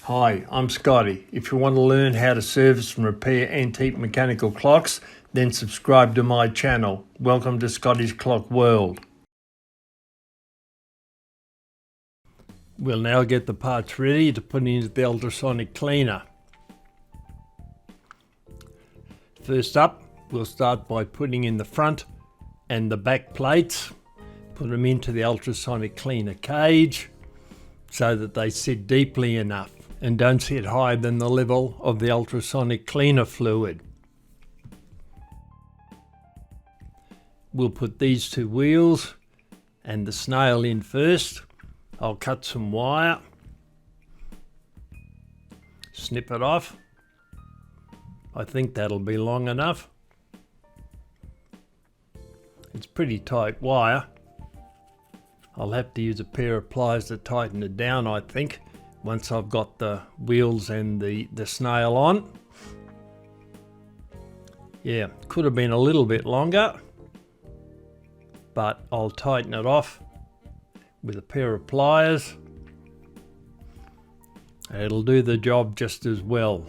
Hi, I'm Scotty. If you want to learn how to service and repair antique mechanical clocks, then subscribe to my channel. Welcome to Scotty's Clock World. We'll now get the parts ready to put into the ultrasonic cleaner. First up, we'll start by putting in the front and the back plates. Put them into the ultrasonic cleaner cage so that they sit deeply enough and don't sit higher than the level of the ultrasonic cleaner fluid. We'll put these two wheels and the snail in first. I'll cut some wire, snip it off. I think that'll be long enough. It's pretty tight wire. I'll have to use a pair of pliers to tighten it down, I think, once I've got the wheels and the snail on. Yeah, could have been a little bit longer, but I'll tighten it off with a pair of pliers. It'll do the job just as well.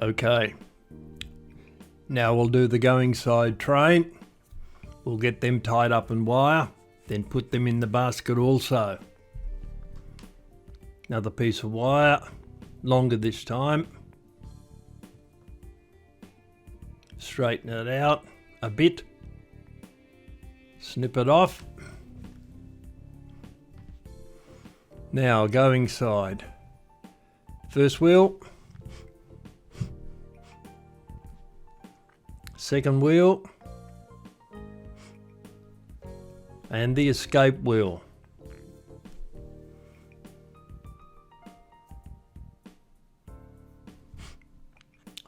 Okay, now we'll do the going side train. We'll get them tied up in wire, then put them in the basket also. Another piece of wire, longer this time. Straighten it out a bit. Snip it off. Now going side. First wheel. Second wheel. And the escape wheel.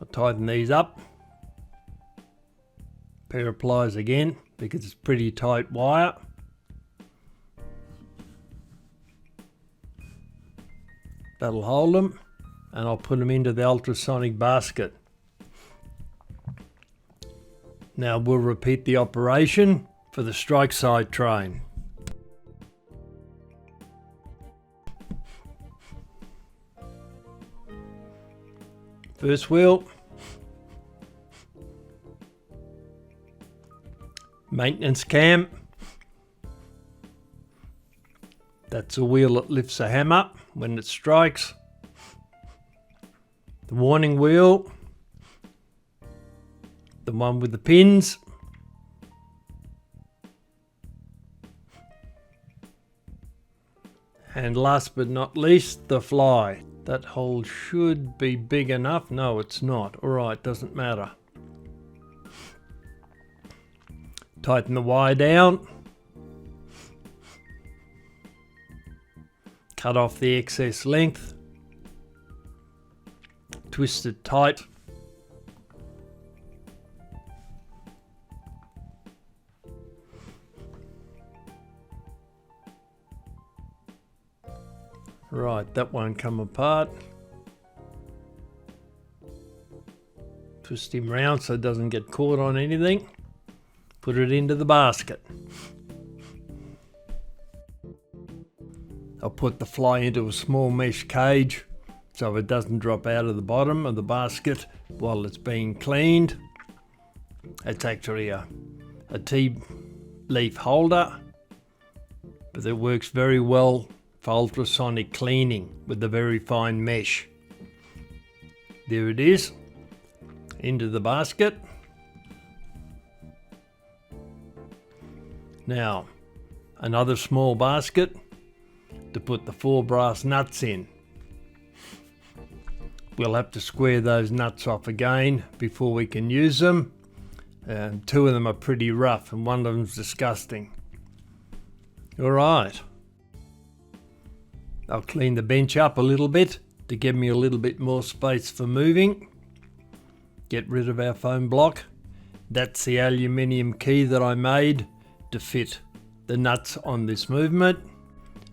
I'll tighten these up. Pair of pliers again because it's pretty tight wire. That'll hold them, and I'll put them into the ultrasonic basket. Now we'll repeat the operation for the strike side train. First wheel. Maintenance cam. That's a wheel that lifts a hammer when it strikes. The warning wheel. The one with the pins. And last but not least, the fly. That hole should be big enough. No, it's not. Alright, doesn't matter. Tighten the wire down. Cut off the excess length. Twist it tight. Right, that won't come apart. Twist him round so it doesn't get caught on anything. Put it into the basket. I'll put the fly into a small mesh cage so it doesn't drop out of the bottom of the basket while it's being cleaned. It's actually a tea leaf holder, but it works very well for ultrasonic cleaning with the very fine mesh. There it is, into the basket. Now, another small basket to put the 4 brass nuts in. We'll have to square those nuts off again before we can use them. 2 of them are pretty rough and one of them's disgusting. Alright. I'll clean the bench up a little bit to give me a little bit more space for moving. Get rid of our foam block. That's the aluminium key that I made to fit the nuts on this movement,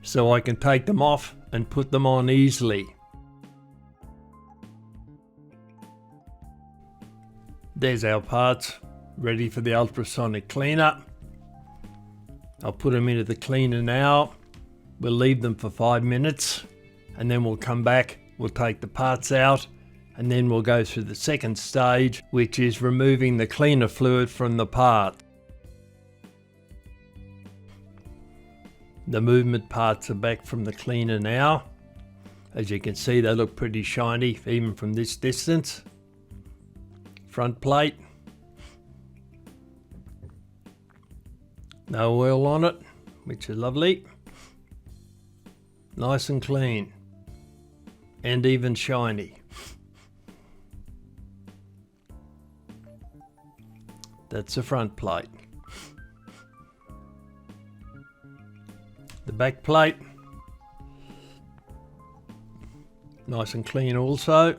so I can take them off and put them on easily. There's our parts ready for the ultrasonic cleaner. I'll put them into the cleaner now. We'll leave them for 5 minutes and then we'll come back, we'll take the parts out, and then we'll go through the second stage, which is removing the cleaner fluid from the part. The movement parts are back from the cleaner now. As you can see, they look pretty shiny even from this distance. Front plate. No oil on it, which is lovely. Nice and clean. And even shiny. That's the front plate. The back plate. Nice and clean also.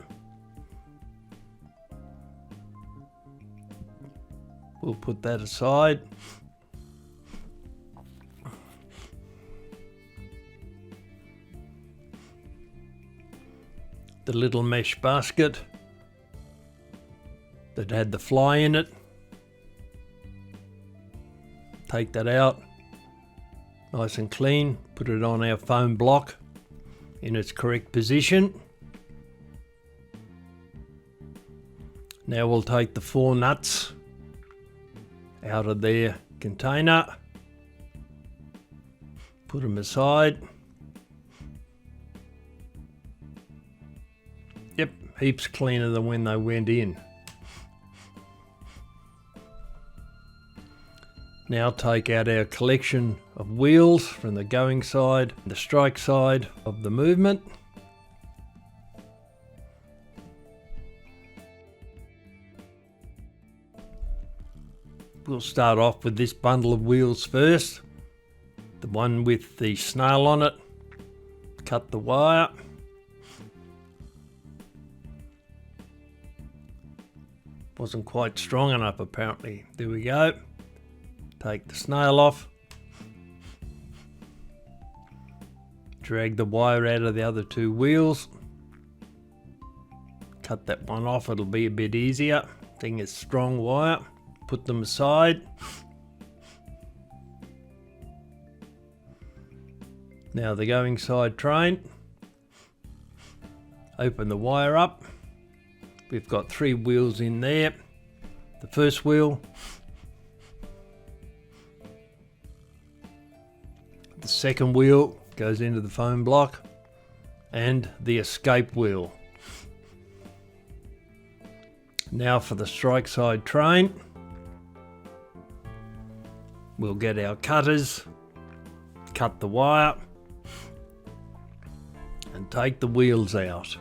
We'll put that aside. The little mesh basket that had the fly in it. Take that out. Nice and clean. Put it on our foam block in its correct position. Now we'll take the 4 nuts out of their container. Put them aside. Yep, heaps cleaner than when they went in. Now take out our collection of wheels from the going side, the strike side of the movement. We'll start off with this bundle of wheels first. The one with the snail on it. Cut the wire. Wasn't quite strong enough apparently. There we go. Take the snail off. Drag the wire out of the other 2 wheels. Cut that one off, it'll be a bit easier. I think it's strong wire. Put them aside. Now the going side train. Open the wire up. We've got 3 wheels in there. The first wheel. The second wheel goes into the foam block. And the escape wheel. Now for the strike side train. We'll get our cutters. Cut the wire. And take the wheels out.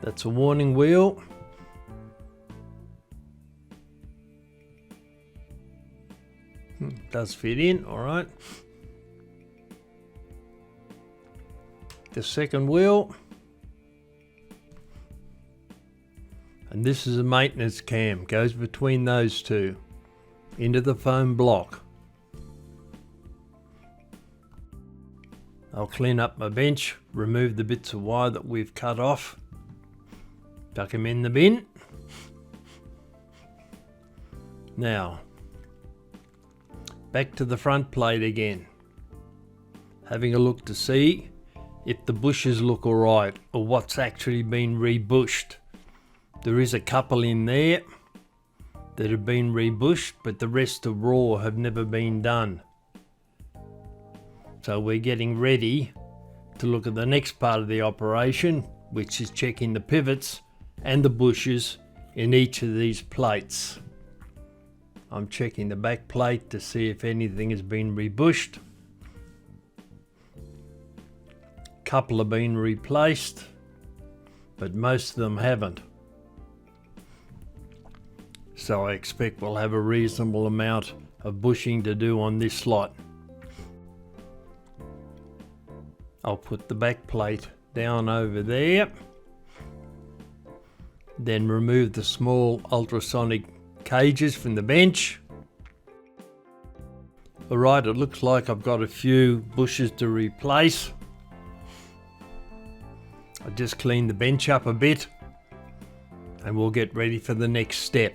That's a warning wheel. Does fit in, alright. The second wheel. And this is a maintenance cam, goes between those 2 into the foam block. I'll clean up my bench, remove the bits of wire that we've cut off, tuck them in the bin. Now, back to the front plate again, having a look to see if the bushes look alright or what's actually been rebushed. There is a couple in there that have been rebushed, but the rest of raw have never been done. So we're getting ready to look at the next part of the operation, which is checking the pivots and the bushes in each of these plates. I'm checking the back plate to see if anything has been rebushed. Couple have been replaced, but most of them haven't. So I expect we'll have a reasonable amount of bushing to do on this lot. I'll put the back plate down over there. Then remove the small ultrasonic cages from the bench. Alright, it looks like I've got a few bushes to replace. I just cleaned the bench up a bit. and we'll get ready for the next step.